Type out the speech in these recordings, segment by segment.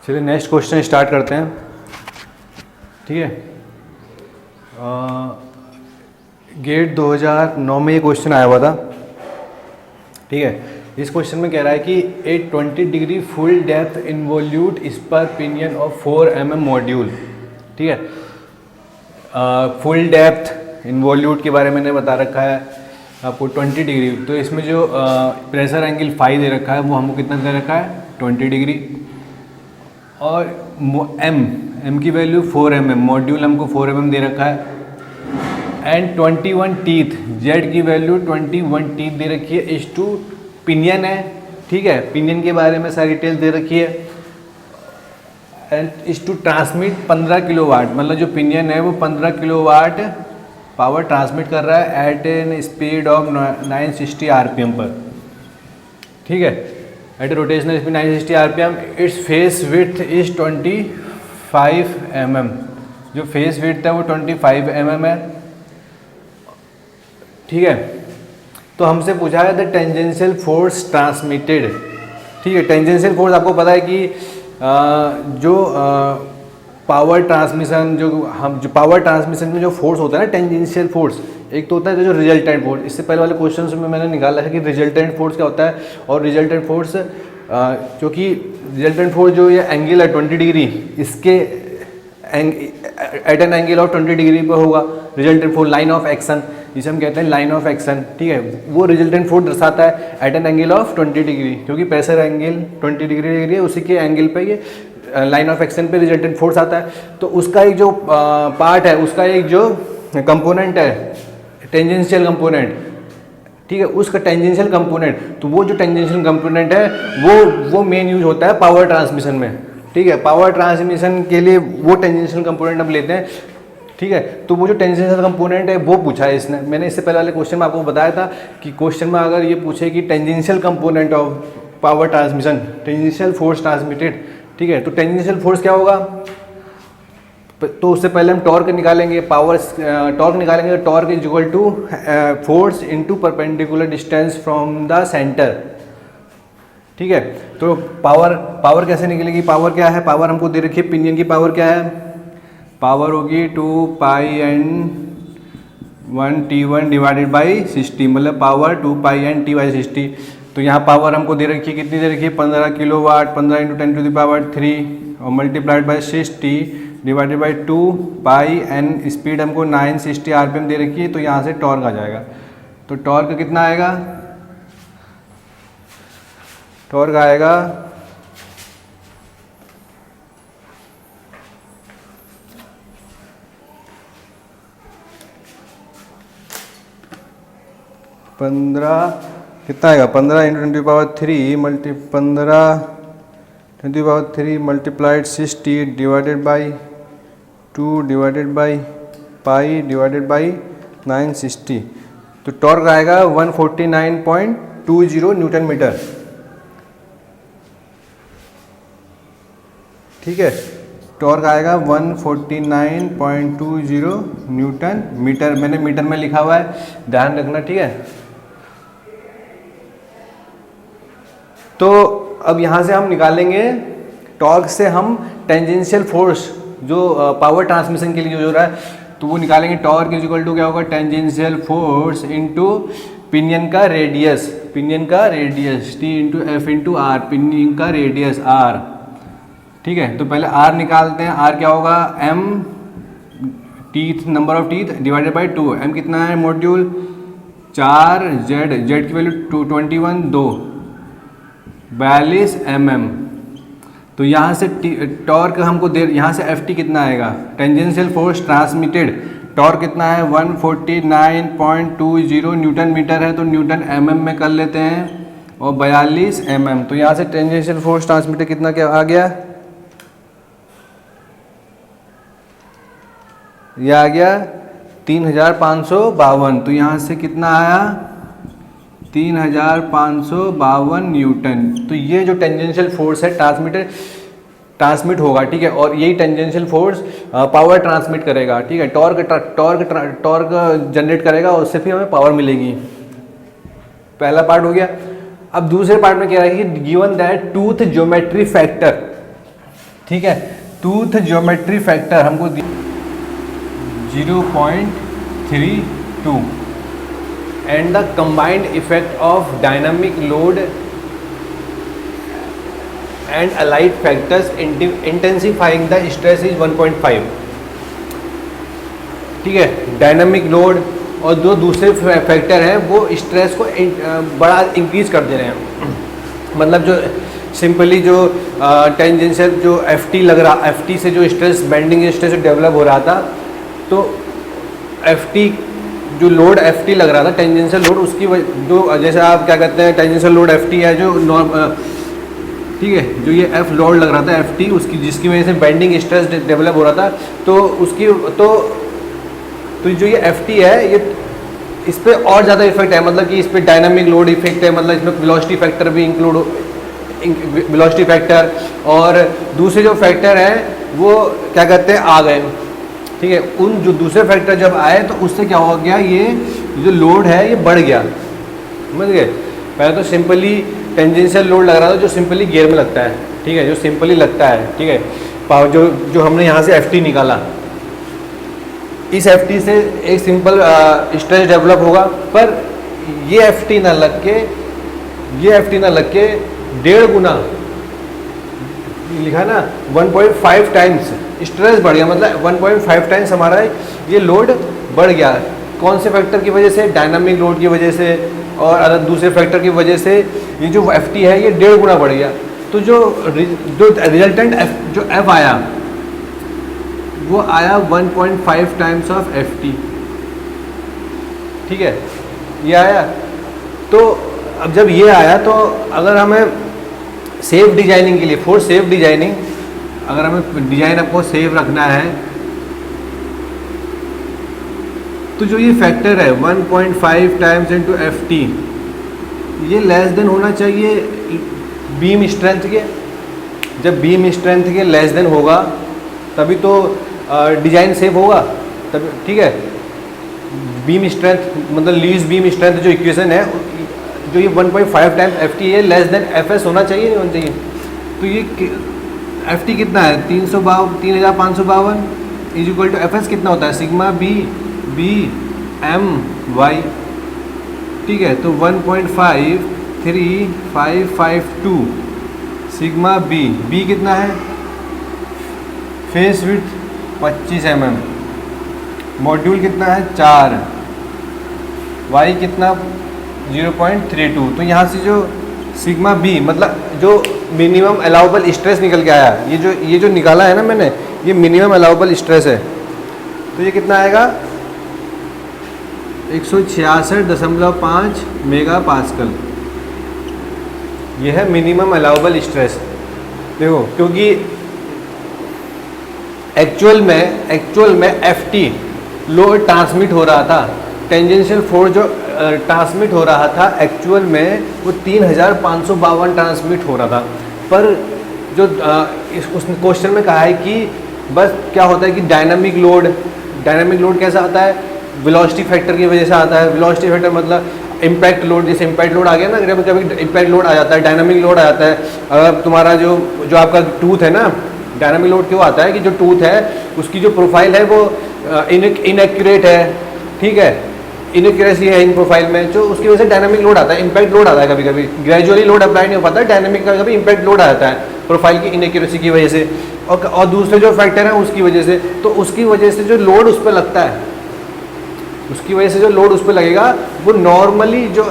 चलिए next question start करते हैं। ठीक है, गेट 2009 में ये क्वेश्चन आया हुआ था। ठीक है, इस क्वेश्चन में कह रहा है कि a 20 degree full depth involute spur pinion of 4 mm module. ठीक है, फुल डेप्थ इन्वोल्यूट के बारे में मैंने बता रखा है आपको 20 डिग्री। तो इसमें जो प्रेशर एंगल फाई दे रखा है वो हमको कितना दे रखा है 20 डिग्री, और एम की वैल्यू 4 mm, मॉड्यूल हमको 4 mm दे रखा है, एंड 21 टीथ, जेड की वैल्यू 21 टीथ दे रखी है। इस टू पिनियन है। ठीक है, पिनियन के बारे में सारी डिटेल दे रखी है। एंड इस टू ट्रांसमिट 15 किलोवाट, मतलब जो पिनियन है वो 15 किलोवाट पावर ट्रांसमिट कर रहा है at an speed of 960 RPM पर। ठीक है, at rotational speed 960 RPM. Its face width is 25 mm, जो फेस विड्थ है वो 25 mm है। ठीक है, तो हमसे पूछा है द टेंजेंशियल फोर्स ट्रांसमिटेड। ठीक है, टेंजेंशियल फोर्स आपको पता है कि जो पावर ट्रांसमिशन जो पावर ट्रांसमिशन में जो फोर्स होता है ना, टेंजेंशियल फोर्स, एक तो होता है जो रिजल्टेंट फोर्स। इससे पहले वाले क्वेश्चन में मैंने निकाला है कि रिजल्टेंट फोर्स क्या होता है, और रिजल्टेंट फोर्स क्योंकि रिजल्टेंट फोर्स जो ये एंगल है 20 डिग्री, इसके at an angle of 20 degree पर होगा resultant force, line of action जिसे हम कहते हैं लाइन ऑफ एक्शन। ठीक है, वो रिजल्टेंट फोर्स दर्शाता है at an angle of 20 degree, क्योंकि प्रेशर एंगल 20 डिग्री है, उसी के एंगल पे ये लाइन ऑफ एक्शन पे रिजल्टेंट फोर्स आता है। तो उसका एक जो पार्ट है, उसका एक जो कंपोनेंट है टेंजेंशियल कंपोनेंट। ठीक है, उसका टेंजेंशियल कंपोनेंट, तो वो जो टेंजेंशियल कंपोनेंट है वो मेन यूज होता है पावर ट्रांसमिशन में। ठीक है, पावर ट्रांसमिशन के लिए वो टेंजेंशियल कंपोनेंट हम लेते हैं। ठीक है, तो वो जो टेंजेंशियल कंपोनेंट है वो पूछा है इसने। मैंने इससे पहले वाले क्वेश्चन में आपको बताया था कि क्वेश्चन में अगर ये पूछे कि tangential component of power transmission, tangential force transmitted. ठीक है, तो टेंजेंशियल फोर्स क्या होगा, तो उससे पहले हम टॉर्क निकालेंगे, टॉर्क निकालेंगे। Torque is equal to force into perpendicular distance from the centre. ठीक है, तो पावर कैसे निकलेगी, पावर क्या है, पावर हमको दे रखी है, पिनियन की पावर क्या है, पावर होगी 2πn1T1 डिवाइडेड बाई 60, मतलब पावर 2πn/60। तो यहाँ पावर हमको दे रखी है, कितनी दे रखी है 15 किलोवाट, 15 × 10⁻³ और multiplied by 60 divided by 2πn। Speed हमको 960 आरपीएम दे रखी है, तो यहाँ से टॉर्क आ जाएगा। तो टॉर्क कितना आएगा, टॉर्क आएगा 15, कितना आएगा 15 × 10⁻³ multiplied 60 divided by 2 divided by pi divided by 960। तो टॉर्क आएगा 149.20 न्यूटन मीटर। ठीक है, टॉर्क आएगा 149.20 न्यूटन मीटर। मैंने मीटर में लिखा हुआ है, ध्यान रखना। ठीक है, तो अब यहाँ से हम निकालेंगे टॉर्क से हम टेंजेंशियल फोर्स जो पावर ट्रांसमिशन के लिए जो रहा है, तो वो निकालेंगे। टॉर्क इज इक्वल टू क्या होगा, टेंजेंशियल फोर्स इनटू पिनियन का radius, T × F × R, pinion का रेडियस R। ठीक है, तो पहले R निकालते हैं। R क्या होगा, M teeth, number of teeth divided by 2। M कितना है मॉड्यूल 4, Z की वैल्यू 42 mm। तो यहाँ से टॉर्क हमको दे, यहाँ से FT कितना आएगा, टेंजेंशियल फोर्स ट्रांसमिटेड, टॉर्क कितना है 149.20 न्यूटन मीटर है, तो न्यूटन mm में कर लेते हैं, और 42 mm। तो यहाँ से टेंजेंशियल फोर्स ट्रांसमिटेड कितना क्या आ गया, यह आ गया 3552। तो यहाँ से कितना आया 3552 न्यूटन। तो ये जो टेंजेंशियल फोर्स है ट्रांसमिट होगा। ठीक है, और यही टेंजेंशियल फोर्स पावर ट्रांसमिट करेगा। ठीक है, टॉर्क जनरेट करेगा और उससे फिर हमें पावर मिलेगी। पहला पार्ट हो गया। अब दूसरे पार्ट में क्या है कि given that tooth geometry factor, ठीक है। टूथ ज्योमेट्री फैक्टर हमको 0.32 and the combined effect of dynamic load and allied factors intensifying the stress is 1.5। ठीक है, डायनामिक लोड और जो दूसरे फैक्टर हैं वो स्ट्रेस को बड़ा इंक्रीज कर दे रहे हैं। मतलब जो सिंपली जो टेंजेंशियल जो एफटी लग रहा, एफटी से जो स्ट्रेस बेंडिंग स्ट्रेस डेवलप हो रहा था, तो एफटी जो लोड एफटी लग रहा था टेंजेंशियल लोड, उसकी जो जैसे आप क्या कहते हैं टेंजेंशियल लोड एफटी है जो ठीक है, जो ये एफ लोड लग रहा था एफटी, उसकी जिसकी वजह से बेंडिंग स्ट्रेस डेवलप हो रहा था, तो उसकी तो जो ये एफटी है ये इस पर और ज़्यादा इफेक्ट है। मतलब कि इस पर डायनामिक लोड इफेक्ट है, मतलब इसमें वेलोसिटी फैक्टर भी इंक्लूड, वेलोसिटी फैक्टर और दूसरे जो फैक्टर हैं वो क्या कहते हैं आ गए। ठीक है, उन जो दूसरे फैक्टर जब आए तो उससे क्या हो गया, ये जो लोड है ये बढ़ गया। समझ गए। पहले तो सिंपली टेंजेंशियल लोड लग रहा था जो सिंपली गियर में लगता है। ठीक है, जो सिंपली लगता है। ठीक है, पावर जो हमने यहाँ से एफटी निकाला, इस एफटी से एक सिंपल स्ट्रेस डेवलप होगा, पर ये एफटी ना लग के 1.5 गुना लिखा ना 1.5 टाइम्स स्ट्रेस बढ़ गया। मतलब 1.5 टाइम्स हमारा ये लोड बढ़ गया। कौन से फैक्टर की वजह से? डायनामिक लोड की वजह से और अलग दूसरे फैक्टर की वजह से ये जो एफटी है ये 1.5 गुना बढ़ गया। तो जो रिजल्टेंट जो एफ आया वो आया 1.5 टाइम्स ऑफ एफटी। ठीक है, ये आया। तो अब जब ये आया तो अगर हमें सेफ डिजाइनिंग के लिए, फॉर सेफ डिजाइनिंग, अगर हमें डिजाइन आपको सेफ रखना है तो जो ये फैक्टर है 1.5 टाइम्स इनटू एफटी, ये लेस देन होना चाहिए बीम स्ट्रेंथ के। जब बीम स्ट्रेंथ के लेस देन होगा तभी तो डिजाइन सेफ होगा तभी। ठीक है, बीम स्ट्रेंथ मतलब लीज बीम स्ट्रेंथ जो इक्वेशन है, जो ये 1.5 टाइम्स एफटी है, लेस देन एफएस होना चाहिए, नहीं होना चाहिए। तो ये एफटी कितना है? 3552 इज इक्वल टू एफएस कितना होता है? Sigma B M Y. ठीक है, तो 1.53552 सिग्मा बी कितना है? फेस विड्थ 25 mm, मॉड्यूल कितना है? 4, वाई कितना? 0.32। तो यहाँ से जो सिग्मा बी मतलब जो मिनिमम अलाउबल स्ट्रेस निकल के आया, ये जो निकाला है ना मैंने, ये मिनिमम अलाउबल स्ट्रेस है। तो ये कितना आएगा? 166.5 मेगा पास्कल। ये है मिनिमम अलाउबल स्ट्रेस। देखो, क्योंकि एक्चुअल में एफटी लोड ट्रांसमिट हो रहा था, टेंजेंशियल फोर्स जो ट्रांसमिट हो रहा था एक्चुअल में वो 3552 ट्रांसमिट हो रहा था। पर जो उस क्वेश्चन में कहा है कि बस क्या होता है कि डायनामिक लोड कैसा आता है? वेलोसिटी फैक्टर की वजह से आता है। वेलोसिटी फैक्टर मतलब इम्पैक्ट लोड, जैसे इम्पैक्ट लोड आ गया ना, कभी इम्पैक्ट लोड आ जाता है, डायनामिक लोड आ जाता है। अगर तुम्हारा जो आपका टूथ है ना, डायनामिक लोड क्यों आता है कि जो टूथ है उसकी जो प्रोफाइल है वो इनएक्यूरेट है। ठीक है, इनएक्यूरेसी है इन प्रोफाइल में, जो उसकी वजह से डायनामिक लोड आता है, इम्पैक्ट लोड आता है। कभी कभी ग्रेजुअली लोड अप्लाई नहीं हो पाता, डायनामिक का कभी इम्पैक्ट लोड आ जाता है प्रोफाइल की इनएक्यूरेसी की वजह से, और दूसरे जो फैक्टर हैं उसकी वजह से। तो उसकी वजह से जो लोड उस पर लगता है, उसकी वजह से जो लोड उस पर लगेगा वो नॉर्मली जो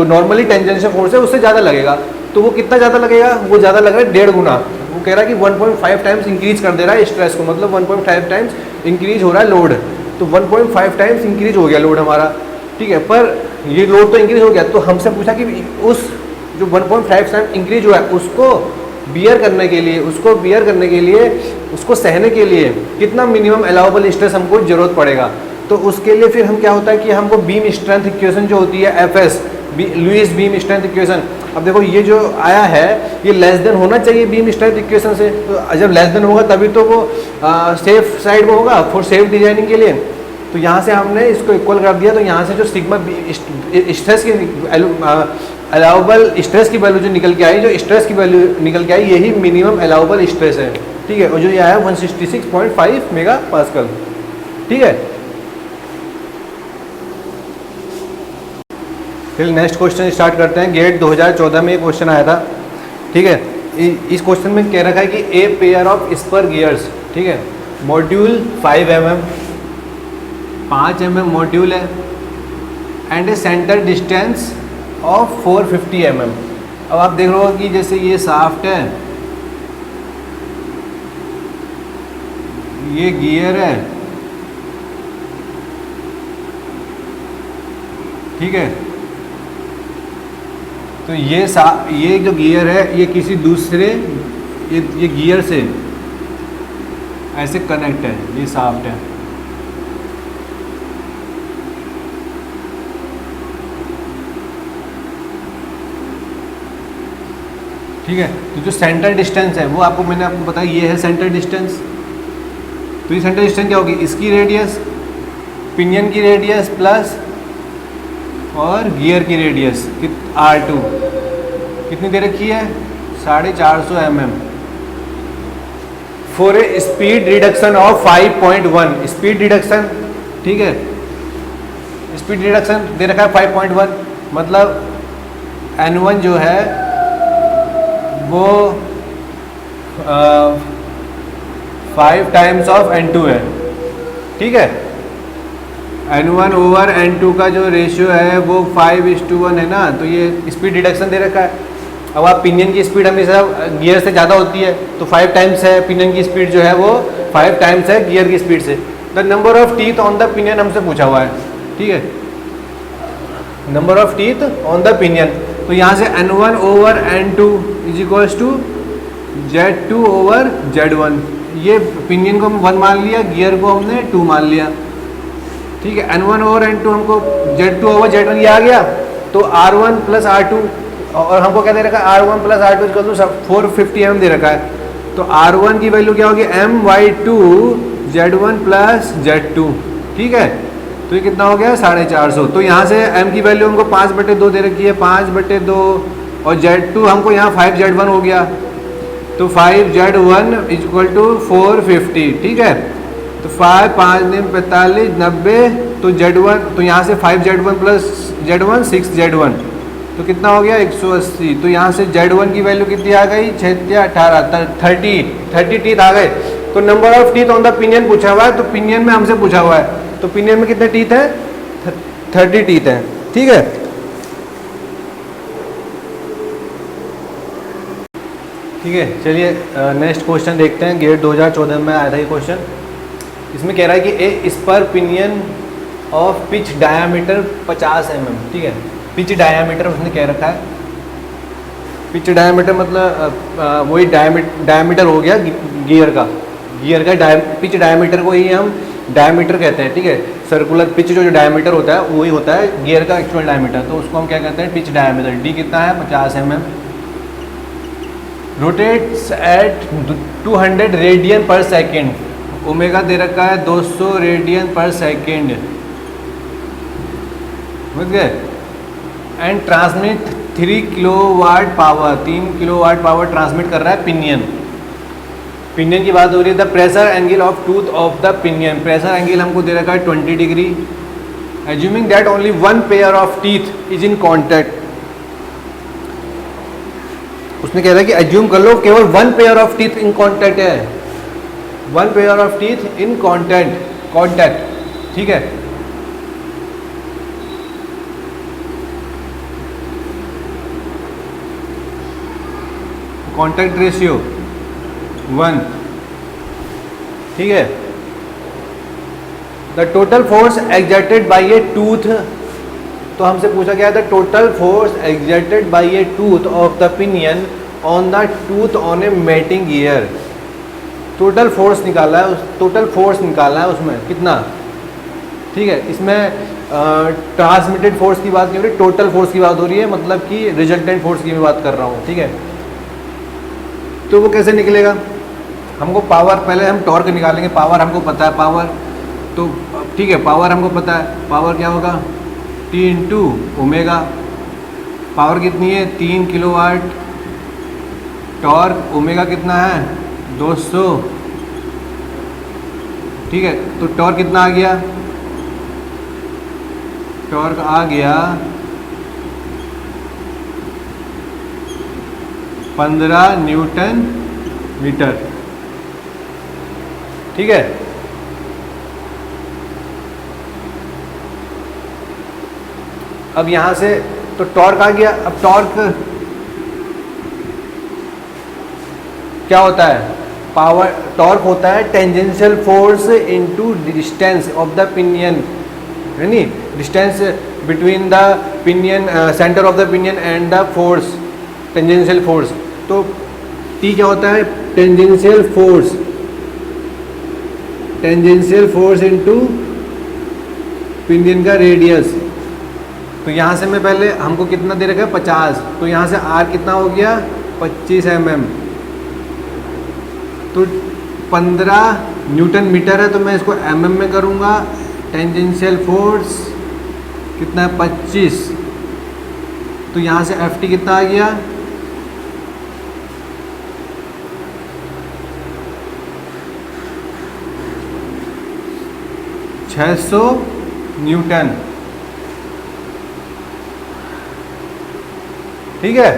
नॉर्मली टेंजेंशियल फोर्स है उससे ज़्यादा लगेगा। तो वो कितना ज़्यादा लगेगा? वो ज़्यादा लग रहा है 1.5 गुना। वो कह रहा है कि 1.5 टाइम्स इंक्रीज कर दे रहा है स्ट्रेस को, मतलब 1.5 टाइम्स इंक्रीज हो रहा है लोड। तो 1.5 टाइम्स इंक्रीज हो गया लोड हमारा। ठीक है, पर ये लोड तो इंक्रीज हो गया, तो हमसे पूछा कि उस जो 1.5 टाइम्स इंक्रीज हुआ है उसको बियर करने के लिए, उसको सहने के लिए कितना मिनिमम अलाउबल स्ट्रेस हमको ज़रूरत पड़ेगा। तो उसके लिए फिर हम क्या होता है कि हमको बीम स्ट्रेंथ इक्वेशन जो होती है FS, Lewis beam strength equation. अब देखो ये जो आया है ये लेस देन होना चाहिए बीम स्ट्रेंथ इक्वेशन से। तो जब लेस देन होगा तभी तो वो सेफ साइड में होगा फॉर सेफ डिजाइनिंग के लिए। तो यहाँ से हमने इसको इक्वल कर दिया, तो यहाँ से जो सिग्मा स्ट्रेस की अलाउबल स्ट्रेस की वैल्यू जो निकल के आई, जो स्ट्रेस की वैल्यू निकल के आई, यही मिनिमम अलाउबल स्ट्रेस है, ठीक है, और जो ये आया 166.5 मेगा पास्कल, ठीक है। फिर नेक्स्ट क्वेश्चन स्टार्ट करते हैं। गेट 2014 में ये क्वेश्चन आया था, ठीक है। इस क्वेश्चन में कह रखा है कि a pair of spur gears, ठीक है, मॉड्यूल 5 mm, 5 mm मॉड्यूल है, and a centre distance of 450 mm। अब आप देख रहे हो कि जैसे ये शाफ्ट है, ये गियर है, ठीक है, तो ये जो गियर है ये किसी दूसरे ये गियर से ऐसे कनेक्ट है, ये शाफ्ट है, ठीक है। तो जो सेंटर डिस्टेंस है वो मैंने आपको बताया, ये है सेंटर डिस्टेंस। तो ये सेंटर डिस्टेंस क्या होगी, इसकी रेडियस, पिनियन की रेडियस प्लस और गियर की रेडियस R2 कितनी दे रखी है, 450 mm, for a speed reduction of 5.1, speed reduction, ठीक है, स्पीड रिडक्शन दे रखा है 5.1, मतलब N1 जो है वो 5 टाइम्स ऑफ N2 है, ठीक है। N1 ओवर N2 का जो रेशियो है वो 5:1 है ना, तो ये स्पीड रिडक्शन दे रखा है। अब आप पिनियन की स्पीड हमेशा गियर से ज़्यादा होती है, तो 5 टाइम्स है पिनियन की स्पीड जो है वो 5 टाइम्स है गियर की स्पीड से। The number of teeth on the pinion हमसे पूछा हुआ है, ठीक है, number of teeth on the pinion. तो यहाँ से N1 over N2 is equals to Z2 over Z1। ये पिनियन को हम 1 मान लिया, गियर को हमने 2 मान लिया, ठीक है। N1 ओवर N2 हमको Z2 ओवर Z1 ये आ गया, तो R1 प्लस R2, और हमको क्या दे रखा है, R1 plus R2 equal to 450 mm दे रखा है। तो R1 की वैल्यू क्या होगी, M/2 Z1 प्लस Z2, ठीक है। तो ये कितना हो गया, 450। तो यहाँ से M की वैल्यू हमको 5/2 दे रखी है, 5/2, और Z2 हमको यहाँ 5Z1 हो गया, तो 5Z1 इक्वल टू 450, ठीक है। तो 5 5 दिन 45 90, तो Z1, तो यहाँ से 5Z1 प्लस Z1 6Z1, तो कितना हो गया 180। तो यहाँ से Z1 की वैल्यू कितनी आ गई, 6 18 30 टीथ आ गए। तो number of teeth on the pinion पूछा हुआ है, तो पिनियन में हमसे पूछा हुआ है, तो पिनियन में कितने टीथ हैं, 30 टीथ हैं, ठीक है। ठीक है, चलिए नेक्स्ट क्वेश्चन देखते हैं। गेट 2014 में आया था ये क्वेश्चन। इसमें कह रहा है कि a spur pinion of pitch diameter 50 mm, ठीक है। पिच डायामीटर उसने कह रखा है, पिच डायामीटर मतलब वही डायामीटर हो गया गियर का पिच डायामीटर को ही हम डायामीटर कहते हैं, ठीक है। सर्कुलर पिच जो डायामीटर होता है वही होता है गियर का एक्चुअल डायामीटर, तो उसको हम क्या कहते हैं, पिच डायामीटर। डी कितना है, 50 mm। रोटेट्स एट 200 रेडियन पर सेकेंड, ओमेगा दे रखा है 200 रेडियन पर सेकेंड, समझ गए। And transmit 3 kilowatt power, 3 kilowatt power transmit कर रहा है पिनियन। पिनियन की बात हो रही है। The pressure angle of tooth of the pinion, pressure angle हमको दे रखा है 20 degree. Assuming that only 1 pair of teeth is in contact, उसने कह रहा है कि एज्यूम कर लो केवल 1 pair of teeth in contact है, 1 pair of teeth in contact, ठीक है। कॉन्टैक्ट रेशियो 1, ठीक है। The total force exerted by a tooth, तो हमसे पूछा गया the total force exerted by a tooth of the pinion on the tooth on a mating gear. Total force निकाला है, टोटल फोर्स निकालना है उसमें कितना, ठीक है। इसमें ट्रांसमिटेड फोर्स की बात नहीं हो रही, टोटल फोर्स की बात हो रही है, मतलब कि रिजल्टेंट फोर्स की मैं बात कर रहा हूँ, ठीक है। तो वो कैसे निकलेगा, हमको पावर, पहले हम टॉर्क निकालेंगे, पावर हमको पता है, पावर तो ठीक है, पावर हमको पता है, पावर क्या होगा, T इंटू ओमेगा। पावर कितनी है, 3 किलोवाट। टॉर्क ओमेगा कितना है, 200। ठीक है, तो टॉर्क कितना आ गया, टॉर्क आ गया 15 न्यूटन मीटर। ठीक है, अब यहां से तो टॉर्क आ गया। अब टॉर्क क्या होता है, पावर, टॉर्क होता है tangential force into distance of the pinion, है नी, distance between the pinion, centre of the pinion and the force, tangential force. तो टी क्या होता है, tangential force, tangential force into pinion का रेडियस। तो यहाँ से मैं पहले, हमको कितना दे रखा है 50, तो यहाँ से आर कितना हो गया 25 mm। तो 15 न्यूटन मीटर है, तो मैं इसको mm में करूँगा। टेंजेंशियल फोर्स कितना है 25, तो यहाँ से एफ टी कितना आ गया, $600 न्यूटन। ठीक है,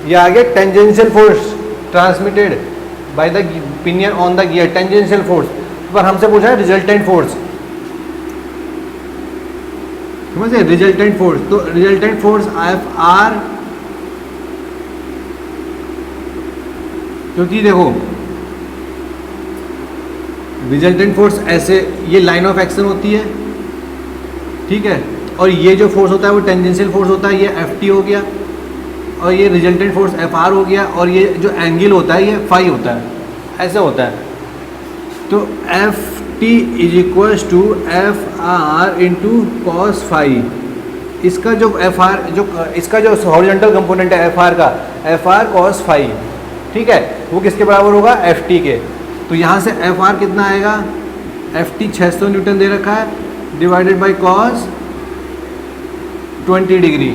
ये आ गया tangential force transmitted by the pinion on the gear, tangential force. पर हमसे पूछा है रिजल्टेंट फोर्स, समझे, रिजल्टेंट फोर्स। तो रिजल्टेंट फोर्स एफ आर, क्योंकि देखो रिजल्टेंट फोर्स ऐसे, ये लाइन ऑफ एक्शन होती है, ठीक है, और ये जो फोर्स होता है वो टेंजेंशियल फोर्स होता है, ये एफ टी हो गया, और ये रिजल्टेंट फोर्स एफ आर हो गया, और ये जो एंगल होता है ये फाई होता है, ऐसे होता है। तो F T is equals to F R into cos phi. इसका जो एफ आर, जो इसका जो हॉरिजॉन्टल कंपोनेंट है एफ आर का, एफ आर कॉस फाई, ठीक है, वो किसके बराबर होगा, एफ टी के। तो यहाँ से एफ आर कितना आएगा, एफ टी 600 न्यूटन दे रखा है, डिवाइडेड बाई कॉस 20 डिग्री,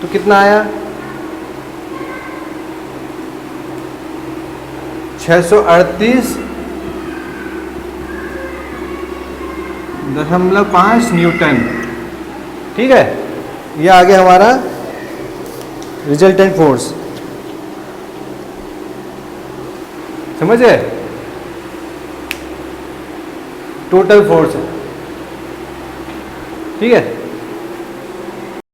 तो कितना आया 638.5 न्यूटन। ठीक है, ये आ गया हमारा रिजल्टेंट फोर्स, समझे, टोटल फोर्स, ठीक है।